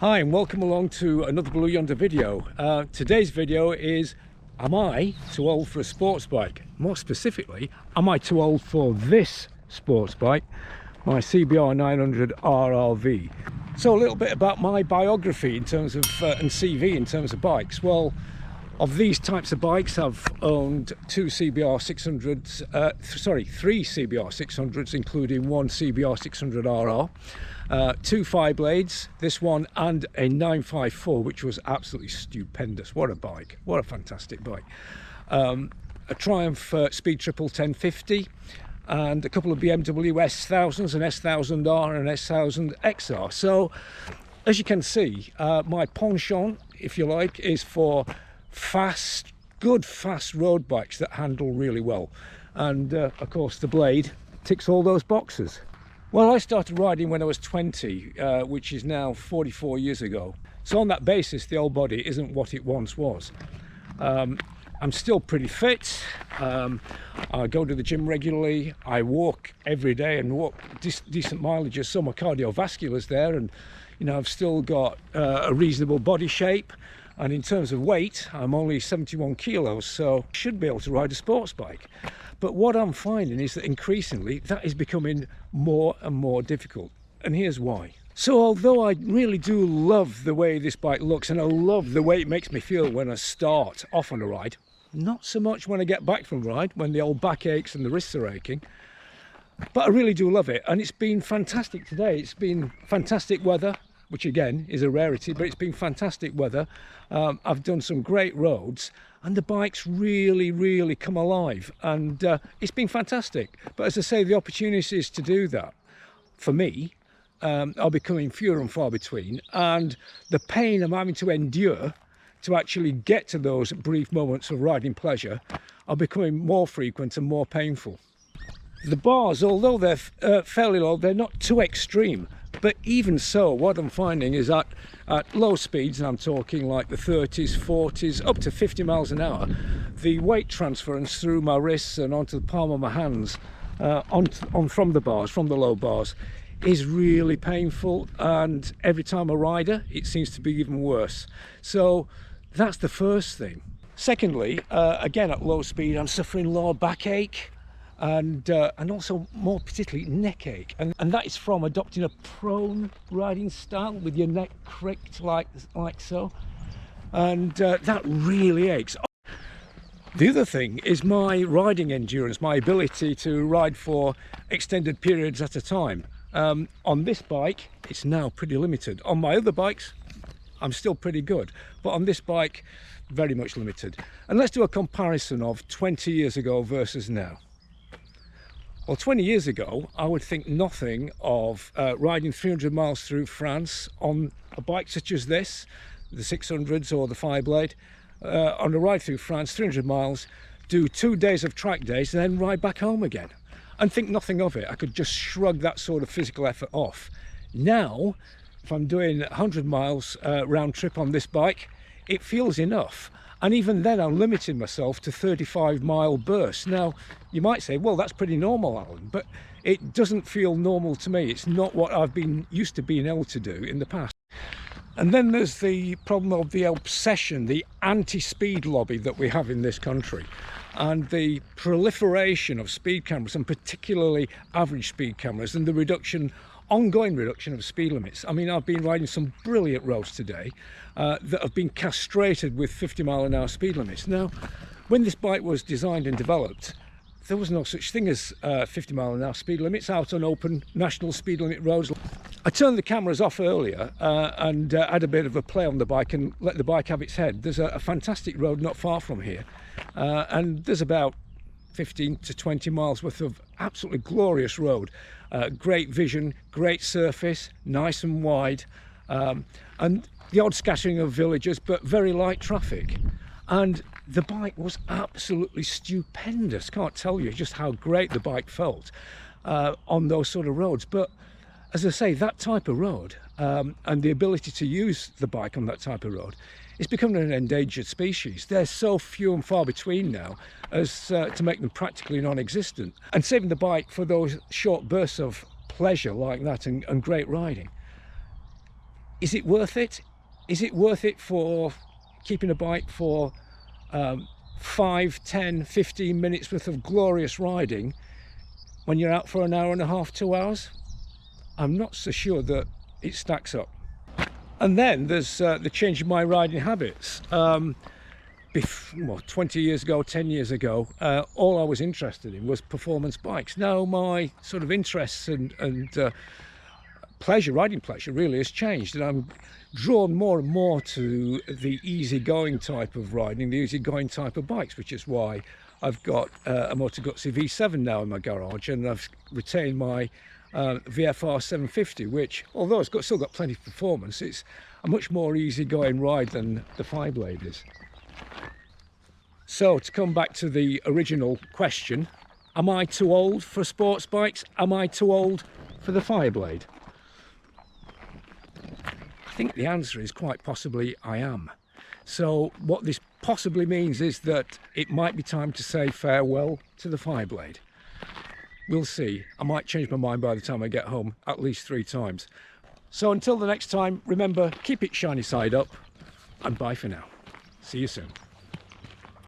Hi and welcome along to another Blue Yonder video. Today's video is, am I too old for a sports bike? More specifically, am I too old for this sports bike, my CBR900RR-V? So a little bit about my biography in terms of, and CV in terms of bikes. Well, of these types of bikes, I've owned two CBR600s, three CBR600s, including one CBR600RR. Two Fireblades, this one and a 954, which was absolutely stupendous. What a bike, what a fantastic bike. A Triumph Speed Triple 1050 and a couple of BMW S1000s, an S1000R and an S1000XR. So as you can see, my penchant, if you like, is for fast, good fast road bikes that handle really well. And of course the Blade ticks all those boxes. Well, I started riding when I was 20, which is now 44 years ago. So on that basis, the old body isn't what it once was. I'm still pretty fit. I go to the gym regularly. I walk every day and walk decent mileages, so my cardiovascular's there, and you know, I've still got a reasonable body shape. And in terms of weight, I'm only 71 kilos, so I should be able to ride a sports bike. But what I'm finding is that increasingly that is becoming more and more difficult. And here's why. So although I really do love the way this bike looks, and I love the way it makes me feel when I start off on a ride, not so much when I get back from ride, when the old back aches and the wrists are aching, but I really do love it. And it's been fantastic today. It's been fantastic weather, which again is a rarity, but it's been fantastic weather. I've done some great roads and the bike's really come alive, and it's been fantastic. But as I say, the opportunities to do that for me are becoming fewer and far between, and the pain I'm having to endure to actually get to those brief moments of riding pleasure are becoming more frequent and more painful. The bars, although they're fairly low, they're not too extreme. But even so, what I'm finding is at low speeds, and I'm talking like the 30s, 40s, up to 50 miles an hour, the weight transference through my wrists and onto the palm of my hands, from the bars, from the low bars, is really painful. And every time I ride her, it seems to be even worse. So that's the first thing. Secondly, again at low speed, I'm suffering lower backache. And also more particularly neck ache, and that is from adopting a prone riding style with your neck cricked like so, and that really aches. The other thing is my riding endurance, my ability to ride for extended periods at a time. On this bike it's now pretty limited. On my other bikes I'm still pretty good, but on this bike very much limited. And let's do a comparison of 20 years ago versus now. Well, 20 years ago, I would think nothing of riding 300 miles through France on a bike such as this, the 600s or the Fireblade, on a ride through France, 300 miles, do 2 days of track days, and then ride back home again, and think nothing of it. I could just shrug that sort of physical effort off. Now, if I'm doing 100 miles round trip on this bike, it feels enough. And even then I'm limiting myself to 35-mile bursts. Now, you might say, well, that's pretty normal, Alan, but it doesn't feel normal to me. It's not what I've been used to being able to do in the past. And then there's the problem of the obsession, the anti-speed lobby that we have in this country, and the proliferation of speed cameras, and particularly average speed cameras, and the ongoing reduction of speed limits. I mean, I've been riding some brilliant roads today that have been castrated with 50-mile-an-hour speed limits. Now, when this bike was designed and developed, there was no such thing as 50-mile-an-hour speed limits out on open national speed limit roads. I turned the cameras off earlier and had a bit of a play on the bike and let the bike have its head. There's a fantastic road not far from here, and there's about 15 to 20 miles worth of absolutely glorious road. Great vision, great surface, nice and wide, and the odd scattering of villages, but very light traffic. And the bike was absolutely stupendous. Can't tell you just how great the bike felt on those sort of roads. But as I say, that type of road and the ability to use the bike on that type of road, it's becoming an endangered species. They're so few and far between now as to make them practically non-existent. And saving the bike for those short bursts of pleasure like that and great riding Is it worth it? Is it worth it for keeping a bike for 5, 10, 15 minutes worth of glorious riding when you're out for an hour and a half, 2 hours? I'm not so sure that it stacks up. And then there's the change in my riding habits. 20 years ago, 10 years ago, all I was interested in was performance bikes. Now my sort of interests and pleasure, riding pleasure, really has changed, and I'm drawn more and more to the easygoing type of riding, the easygoing type of bikes, which is why I've got a Moto Guzzi V7 now in my garage, and I've retained my VFR 750, which, although it's still got plenty of performance, it's a much more easygoing ride than the Fireblade is. So to come back to the original question, am I too old for sports bikes? Am I too old for the Fireblade? I think the answer is quite possibly I am. So what this possibly means is that it might be time to say farewell to the Fireblade. We'll see. I might change my mind by the time I get home at least 3 times. So until the next time, remember, keep it shiny side up, and bye for now. See you soon.